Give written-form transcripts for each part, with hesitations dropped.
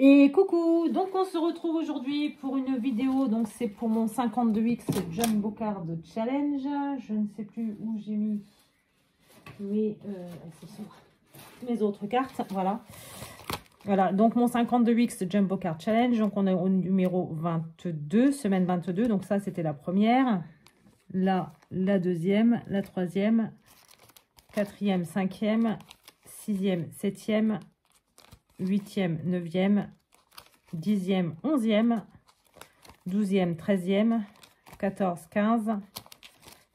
Et coucou, donc on se retrouve aujourd'hui pour une vidéo, donc c'est pour mon 52X Jumbo Card Challenge. Je ne sais plus où j'ai mis mes, mes autres cartes, voilà. Voilà, donc mon 52X Jumbo Card Challenge, donc on est au numéro 22, semaine 22, donc ça c'était la première. Là, la deuxième, la troisième, quatrième, cinquième, sixième, septième, 8e, 9e, 10e, 11e, 12e, 13e, 14, 15,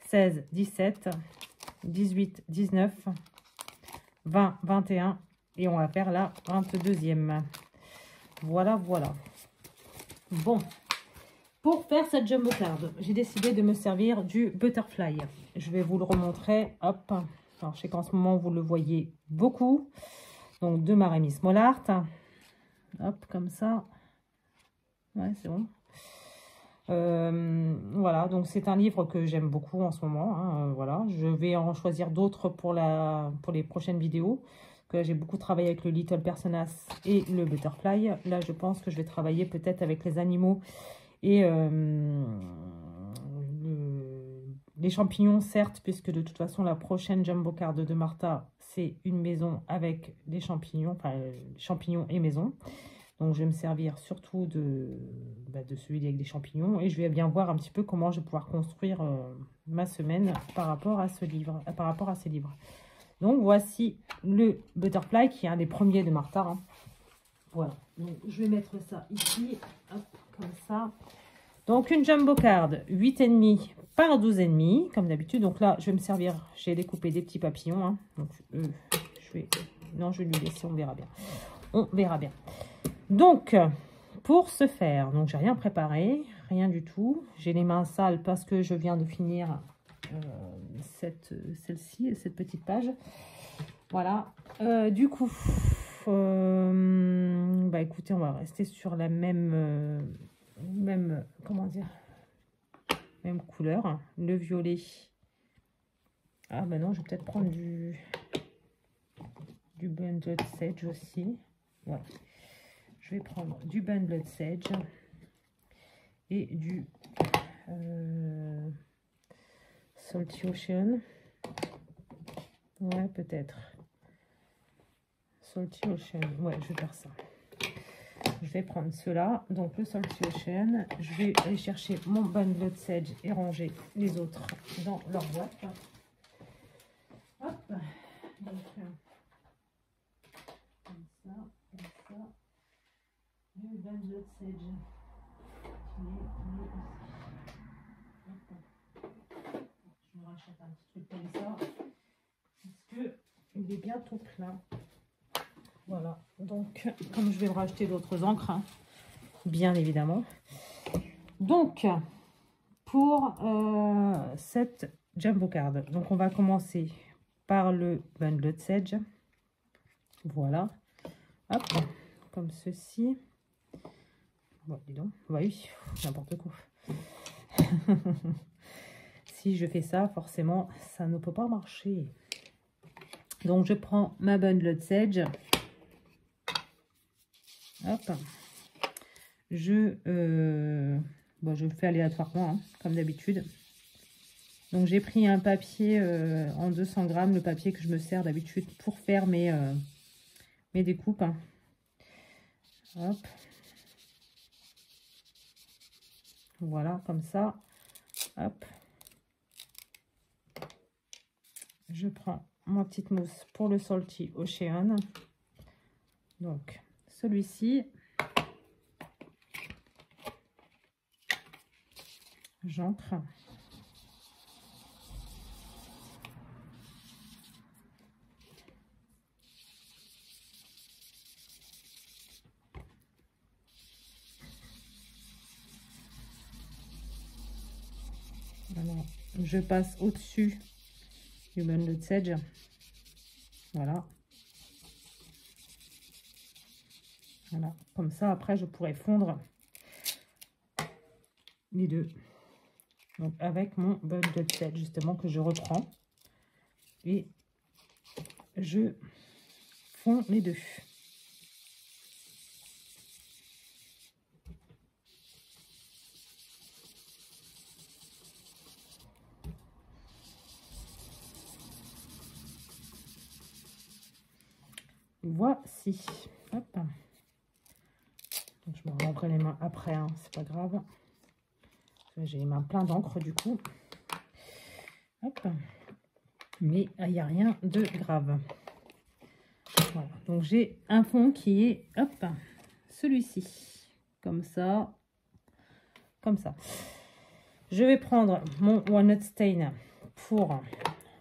16, 17, 18, 19, 20, 21 et on va faire la 22e. Voilà, voilà. Bon, pour faire cette jumbo card, j'ai décidé de me servir du butterfly. Je vais vous le remontrer. Hop. Alors, je sais qu'en ce moment, vous le voyez beaucoup. Donc, de ma Rémi Small-Art. Hop, comme ça. Ouais, c'est bon. Voilà, donc c'est un livre que j'aime beaucoup en ce moment. Hein, voilà, je vais en choisir d'autres pour les prochaines vidéos. Que j'ai beaucoup travaillé avec le Little Personas et le Butterfly. Là, je pense que je vais travailler peut-être avec les animaux et les champignons, certes, puisque de toute façon, la prochaine Jumbo Card de Martha, c'est une maison avec des champignons, enfin, champignons et maison. Donc, je vais me servir surtout de celui avec des champignons. Et je vais bien voir un petit peu comment je vais pouvoir construire ma semaine par rapport à ce livre, par rapport à ces livres. Donc, voici le Butterfly qui est un des premiers de Martha. Hein. Voilà. Donc, je vais mettre ça ici. Hop, comme ça. Donc, une Jumbo Card 8,5 par 12,5, comme d'habitude. Donc là, je vais me servir, j'ai découpé des petits papillons. Hein. Donc, non, je vais lui laisser, on verra bien. On verra bien. Donc, pour ce faire, donc j'ai rien préparé, rien du tout. J'ai les mains sales parce que je viens de finir celle-ci, cette petite page. Voilà. Du coup, écoutez, on va rester sur la même comment dire, même couleur. Le violet. Ah ben non, je vais peut-être prendre du Bundled Sage aussi. Ouais. Je vais prendre du Bundled Sage et du Salty Ocean. Ouais, peut-être. Salty Ocean. Ouais, je vais faire ça. Je vais prendre cela. Donc, le Salty Ocean. Je vais aller chercher mon Bundled Sage et ranger les autres dans leur boîte. Hop. Donc, comme ça, comme ça. Le Bundled Sage qui est je me rachète un petit truc comme ça parce que il est bientôt plein. Voilà, donc comme je vais me racheter d'autres encres, hein, bien évidemment. Donc pour cette Jumbo Card, donc on va commencer par le Bundled Sage. Voilà, hop, comme ceci. Bon, dis donc, bah oui, n'importe quoi. Si je fais ça, forcément, ça ne peut pas marcher. Donc, je prends ma Bundled Sage. Hop. Je le fais aléatoirement, hein, comme d'habitude. Donc, j'ai pris un papier en 200 grammes, le papier que je me sers d'habitude pour faire mes découpes. Hein. Hop. Voilà, comme ça. Hop. Je prends ma petite mousse pour le Salty Ocean. Donc, celui-ci. J'encre. Alors, je passe au-dessus du Bundled Sage. Voilà. Voilà. Comme ça, après, je pourrais fondre les deux. Donc, avec mon Bundled Sage, justement, que je reprends. Et je fonds les deux. voici. Hop. Donc, je me remonterai les mains après, hein, c'est pas grave. J'ai les mains plein d'encre du coup. Hop. Mais il n'y a rien de grave. Voilà. Donc j'ai un fond qui est, hop, celui-ci. Comme ça. Comme ça. Je vais prendre mon Walnut Stain pour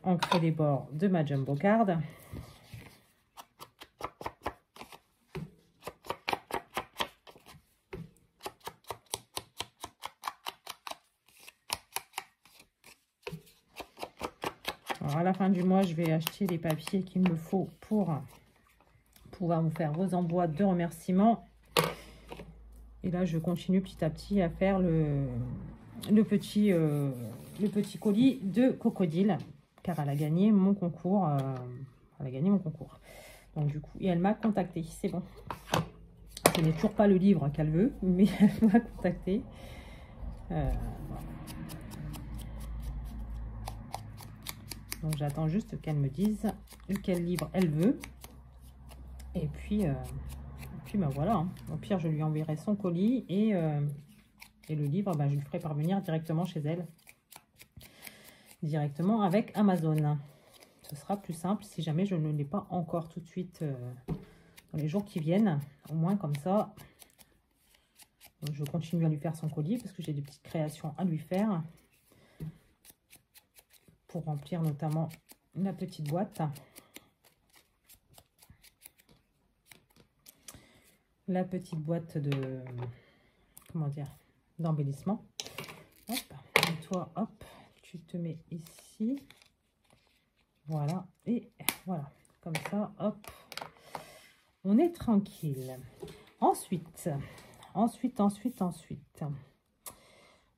ancrer les bords de ma Jumbo Card. Alors à la fin du mois, je vais acheter les papiers qu'il me faut pour pouvoir vous faire vos envois de remerciements. Et là, je continue petit à petit à faire le petit colis de Crocodile, car elle a gagné mon concours. Donc du coup, et elle m'a contacté. C'est bon. Ce n'est toujours pas le livre qu'elle veut, mais elle m'a contacté. Voilà. Donc j'attends juste qu'elle me dise quel livre elle veut. Et puis ben voilà. Hein. Au pire, je lui enverrai son colis et le livre, ben, je lui ferai parvenir directement chez elle. Directement avec Amazon. Ce sera plus simple si jamais je ne l'ai pas encore tout de suite dans les jours qui viennent. Au moins comme ça, je continue à lui faire son colis parce que j'ai des petites créations à lui faire. Pour remplir notamment la petite boîte. La petite boîte de, comment dire, d'embellissement. Hop, et toi, hop, tu te mets ici. Voilà, et voilà, comme ça, hop, on est tranquille. Ensuite,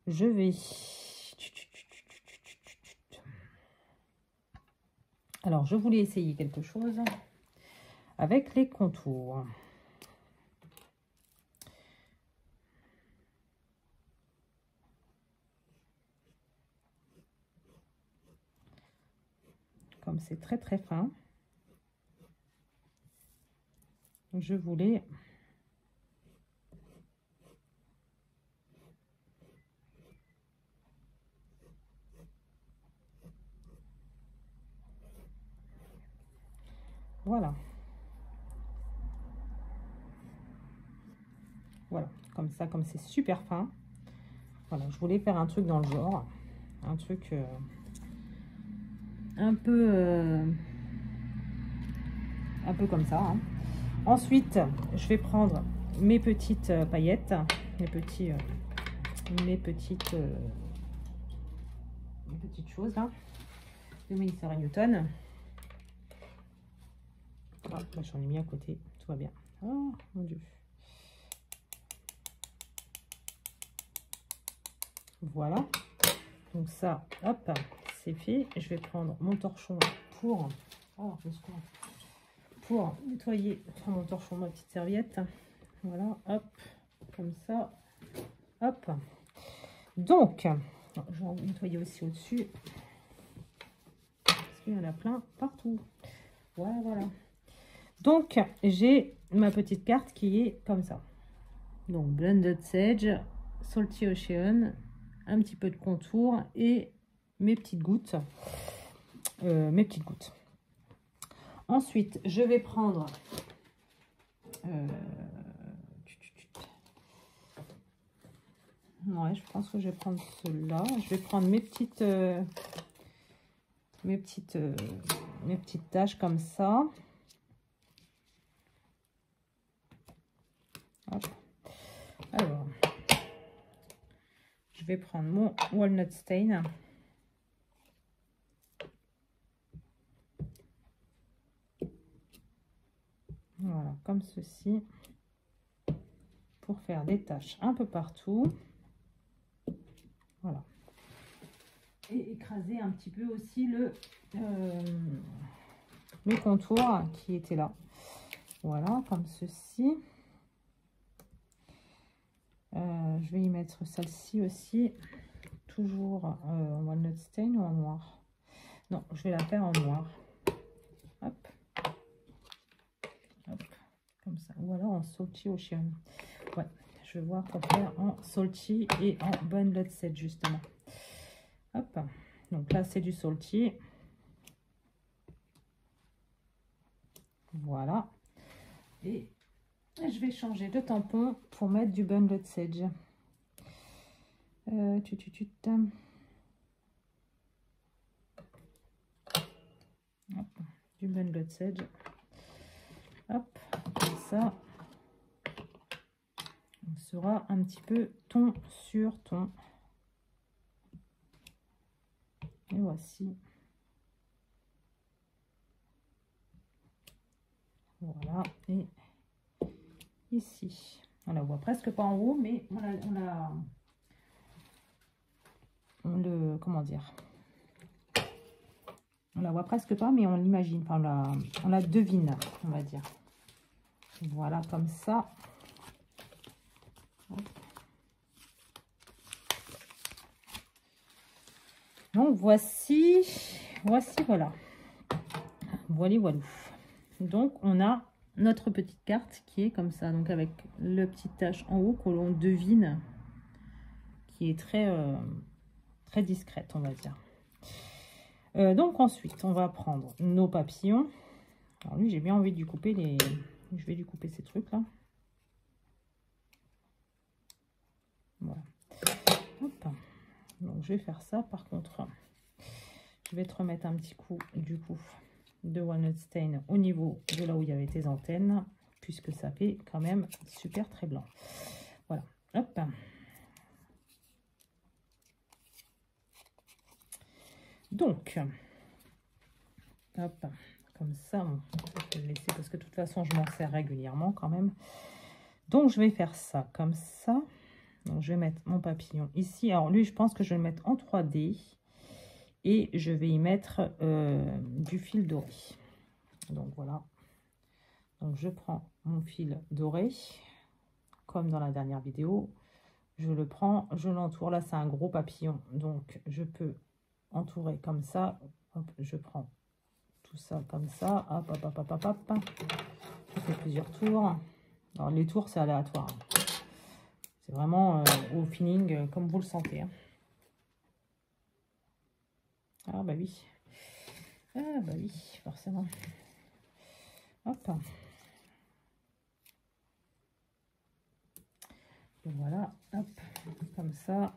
je vais... Alors, je voulais essayer quelque chose avec les contours. Comme c'est très très fin, je voulais voilà, comme ça, comme c'est super fin. Voilà, je voulais faire un truc dans le genre, un truc un peu comme ça. Hein. Ensuite, je vais prendre mes petites paillettes, mes petites choses là, de Winsor & Newton. Ah, là, j'en ai mis à côté, tout va bien. Oh mon Dieu. Voilà. Donc ça, hop, c'est fait. Je vais prendre mon torchon pour nettoyer mon torchon, ma petite serviette. Voilà, hop, comme ça, hop. Donc, je vais nettoyer aussi au-dessus. Parce qu'il y en a plein partout. Voilà, voilà. Donc, j'ai ma petite carte qui est comme ça. Donc, Blended Sage, Salty Ocean, un petit peu de contour et mes petites gouttes. Ensuite, je vais prendre ouais, je pense que je vais prendre cela. Je vais prendre mes petites taches comme ça. Hop. Alors, je vais prendre mon Walnut Stain. Voilà, comme ceci, pour faire des taches un peu partout. Voilà. Et écraser un petit peu aussi le contour qui était là. Voilà, comme ceci. Je vais y mettre celle-ci aussi. Toujours en Walnut Stain ou en noir? Non, je vais la faire en noir. Hop. comme ça. Ou alors en salty ocean. Ouais, je vais voir pour faire en salty et en bundled set justement. Hop, donc là c'est du salty. Voilà. Et je vais changer de tampon pour mettre du bundled sedge. Hop, du bundled sedge. Hop, comme ça. On sera un petit peu ton sur ton. Et voici. Voilà. Et ici. On la voit presque pas en haut, mais comment dire, on la voit presque pas, mais on l'imagine, enfin on la devine, on va dire. Voilà, comme ça. Donc voici, voilà. Voilà. Donc on a notre petite carte qui est comme ça, donc avec le petit tache en haut que l'on devine, qui est très très discrète, on va dire. Donc ensuite on va prendre nos papillons. Alors lui j'ai bien envie de lui couper je vais lui couper ces trucs là. Voilà. Hop. Donc je vais faire ça. Par contre je vais te remettre un petit coup du coup de walnut stain au niveau de là où il y avait tes antennes, puisque ça fait quand même super très blanc. Voilà. Hop. Donc, hop, comme ça, je vais le laisser parce que de toute façon, je m'en sers régulièrement quand même. Donc, je vais faire ça comme ça. Donc, je vais mettre mon papillon ici. Alors, lui, je pense que je vais le mettre en 3D et je vais y mettre du fil doré. Donc, voilà. Donc, je prends mon fil doré, comme dans la dernière vidéo. Je le prends, je l'entoure. Là, c'est un gros papillon, donc je peux entourer comme ça. Hop, je prends tout ça comme ça. Hop, hop, hop, hop, hop, hop. Je fais plusieurs tours. Alors, les tours, c'est aléatoire. C'est vraiment au feeling, comme vous le sentez. Hein. Ah, bah oui. Ah, bah oui, forcément. Hop. Et voilà, hop, comme ça.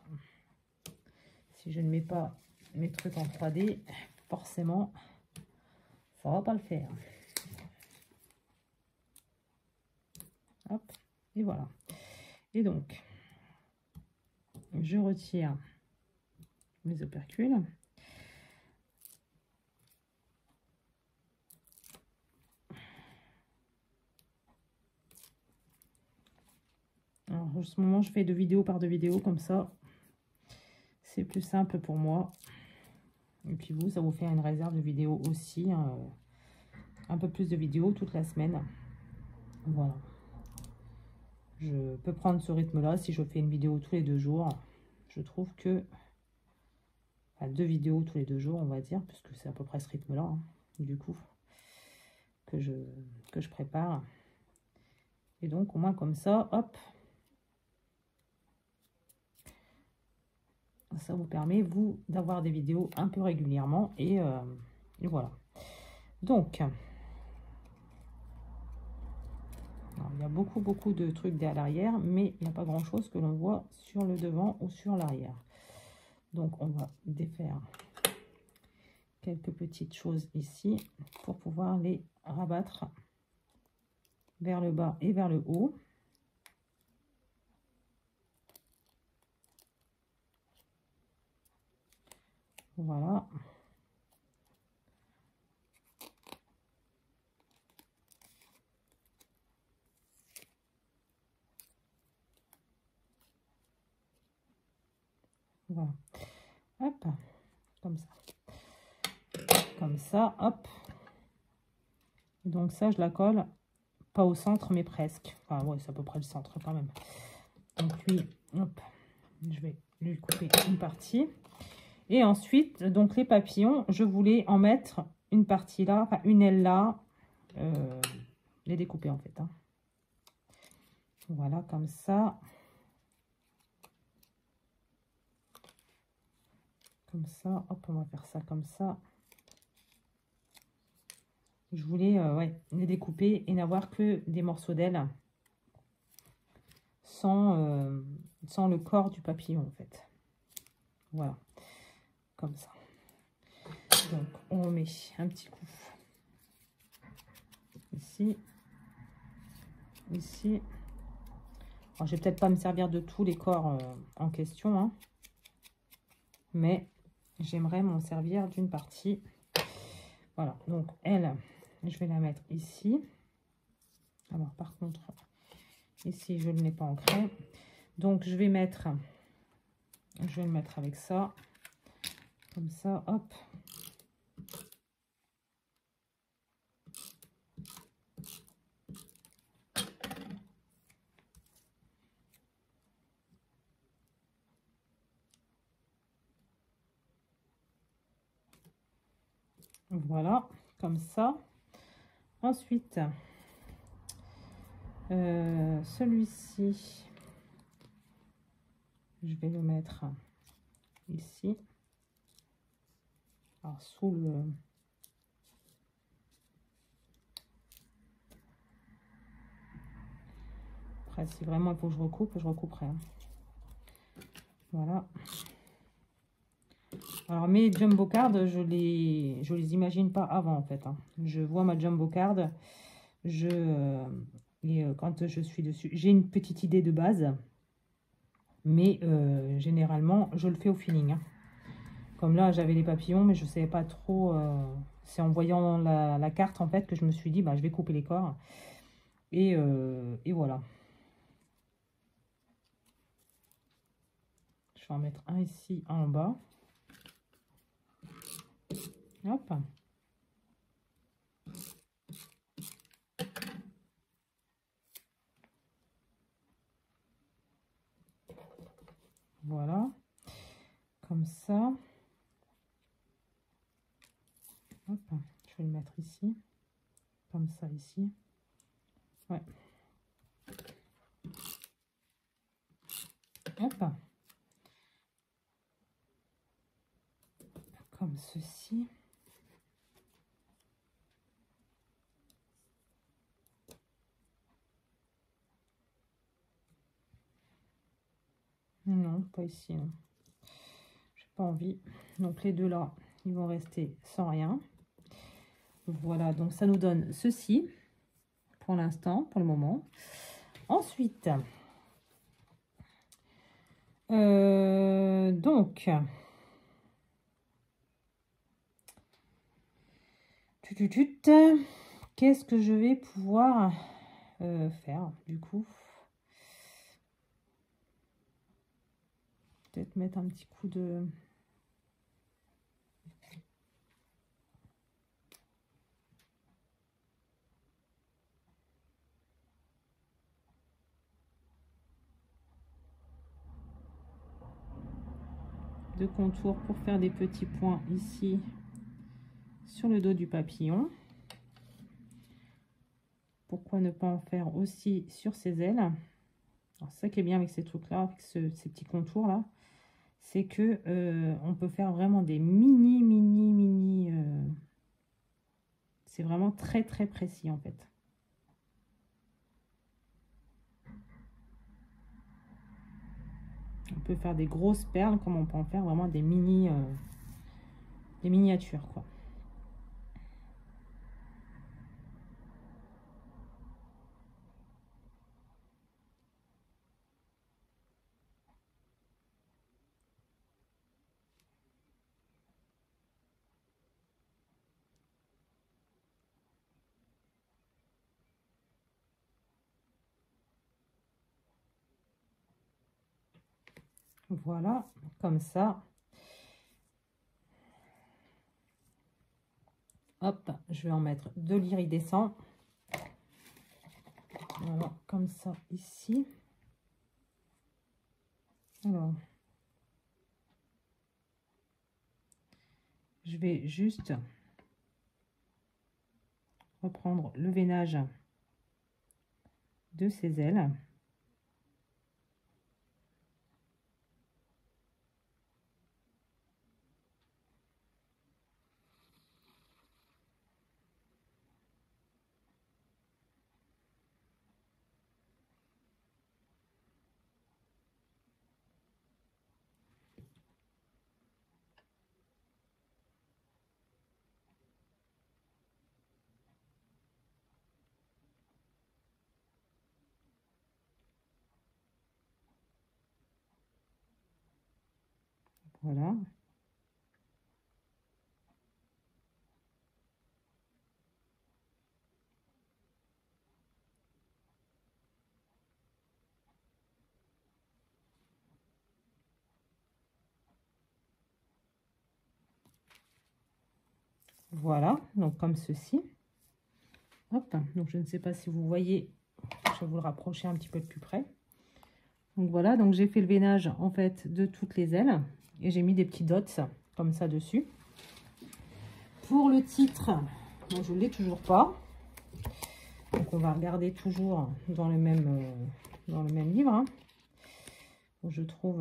Si je ne mets pas mes trucs en 3D, forcément, ça va pas le faire. Hop, et voilà. Et donc, je retire mes opercules. Alors, en ce moment, je fais 2 vidéos par 2 vidéos, comme ça, c'est plus simple pour moi. Et puis vous, ça vous fait une réserve de vidéos aussi, hein, un peu plus de vidéos toute la semaine. Voilà. Je peux prendre ce rythme-là si je fais une vidéo tous les 2 jours. Je trouve que... Enfin, 2 vidéos tous les 2 jours, on va dire, puisque c'est à peu près ce rythme-là, hein, du coup, que je prépare. Et donc, au moins comme ça, hop, ça vous permet, vous, d'avoir des vidéos un peu régulièrement. Et voilà. Donc, alors, il y a beaucoup de trucs derrière l'arrière, mais il n'y a pas grand-chose que l'on voit sur le devant ou sur l'arrière. Donc, on va défaire quelques petites choses ici pour pouvoir les rabattre vers le bas et vers le haut. Voilà. Voilà. Hop. Comme ça. Comme ça, hop. Donc ça, je la colle pas au centre, mais presque. Enfin, ouais, c'est à peu près le centre quand même. Donc lui, hop, je vais lui couper une partie. Et ensuite, donc les papillons, je voulais en mettre une partie là, enfin une aile là, les découper en fait. Hein. Voilà, comme ça. Comme ça. Hop, on va faire ça comme ça. Je voulais ouais, les découper et n'avoir que des morceaux d'ailes sans le corps du papillon, en fait. Voilà, comme ça. Donc, on remet un petit coup ici, ici. Alors, je vais peut-être pas me servir de tous les corps en question, hein, mais j'aimerais m'en servir d'une partie. Voilà, donc elle, je vais la mettre ici. Alors, par contre, ici, je ne l'ai pas ancré. Donc, je vais le mettre avec ça. Comme ça, hop. Voilà, comme ça. Ensuite, celui-ci, je vais le mettre ici. Alors, sous le... Après, si vraiment il faut que je recouperai. Hein. Voilà. Alors, mes jumbo cards, je les imagine pas avant, en fait. Hein. Je vois ma jumbo card, quand je suis dessus, j'ai une petite idée de base, mais généralement, je le fais au feeling. Hein. Comme là, j'avais les papillons, mais je ne savais pas trop. C'est en voyant la carte, en fait, que je me suis dit, bah, je vais couper les corps. Et voilà. Je vais en mettre un ici, un en bas. Hop. Voilà. Comme ça. Hop. Je vais le mettre ici. Comme ça, ici. Ouais. Hop. Comme ceci. Non, pas ici. J'ai pas envie. Donc les deux là, ils vont rester sans rien. Voilà, donc ça nous donne ceci pour l'instant, pour le moment. Ensuite, donc, qu'est-ce que je vais pouvoir faire du coup? Peut-être mettre un petit coup de... contour pour faire des petits points ici sur le dos du papillon. Pourquoi ne pas en faire aussi sur ses ailes? Alors, ça qui est bien avec ces trucs là, avec ces petits contours là, c'est que on peut faire vraiment des mini c'est vraiment très précis en fait. On peut faire des grosses perles comme on peut en faire vraiment des des miniatures quoi. Voilà, comme ça. Hop, je vais en mettre de l'iridescent. Voilà, comme ça ici. Alors, je vais juste reprendre le veinage de ses ailes. Voilà. Voilà, donc comme ceci. Hop, donc je ne sais pas si vous voyez, je vais vous le rapprocher un petit peu de plus près. Donc voilà, donc j'ai fait le veinage en fait de toutes les ailes et j'ai mis des petits dots comme ça dessus. Pour le titre, bon, je ne l'ai toujours pas. Donc on va regarder toujours dans le même livre. Hein. Je trouve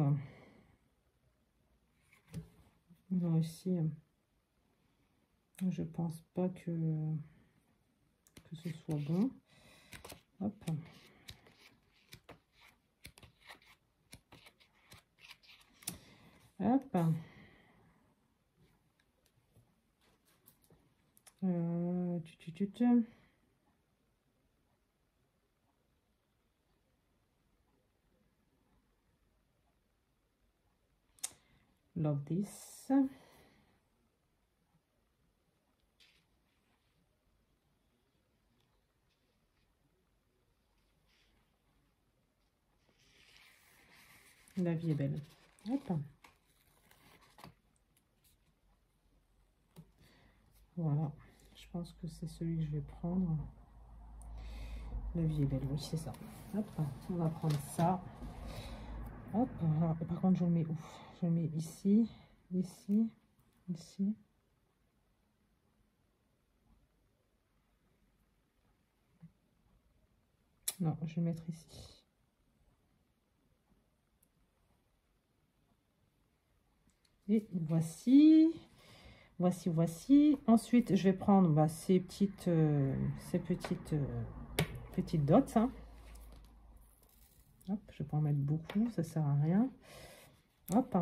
là aussi, je pense pas que ce soit bon. Hop. Hop. Love this. La vie est belle. Hop. Voilà. Je pense que c'est celui que je vais prendre. La vie est belle, oui, c'est ça. Hop. On va prendre ça. Hop. Alors, par contre, je le mets où? Je le mets ici, ici, ici. Non, je vais le mettre ici. Et voici. Voici. Ensuite, je vais prendre ces petites dots. Hein. Hop, je vais pas en mettre beaucoup, ça sert à rien. Hop,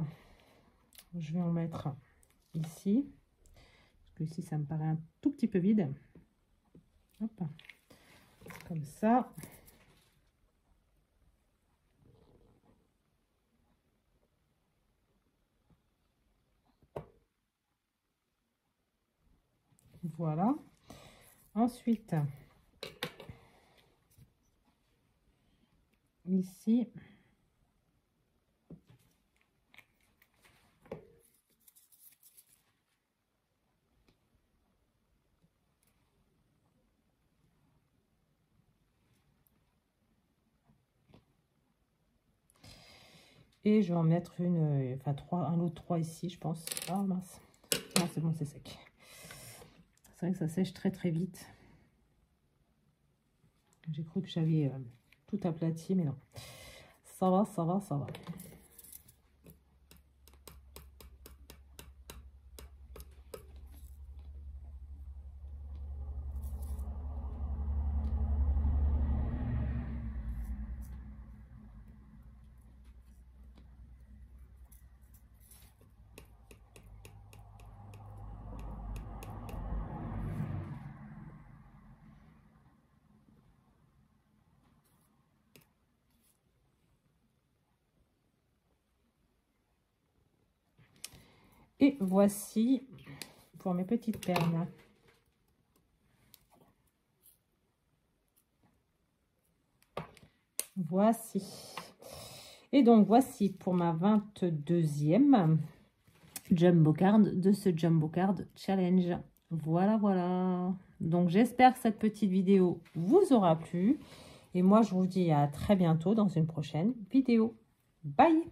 je vais en mettre ici. Parce que ici, ça me paraît un tout petit peu vide. Hop, comme ça. Voilà. Ensuite, ici, et je vais en mettre une, enfin un lot de 3 ici, je pense. Ah mince, non, c'est bon, c'est sec. C'est vrai que ça sèche très très vite. J'ai cru que j'avais tout aplati, mais non. Ça va, ça va, ça va. Et voici pour mes petites perles. Voici. Et donc, voici pour ma 22e Jumbo Card de ce Jumbo Card Challenge. Voilà, voilà. Donc, j'espère que cette petite vidéo vous aura plu. Et moi, je vous dis à très bientôt dans une prochaine vidéo. Bye!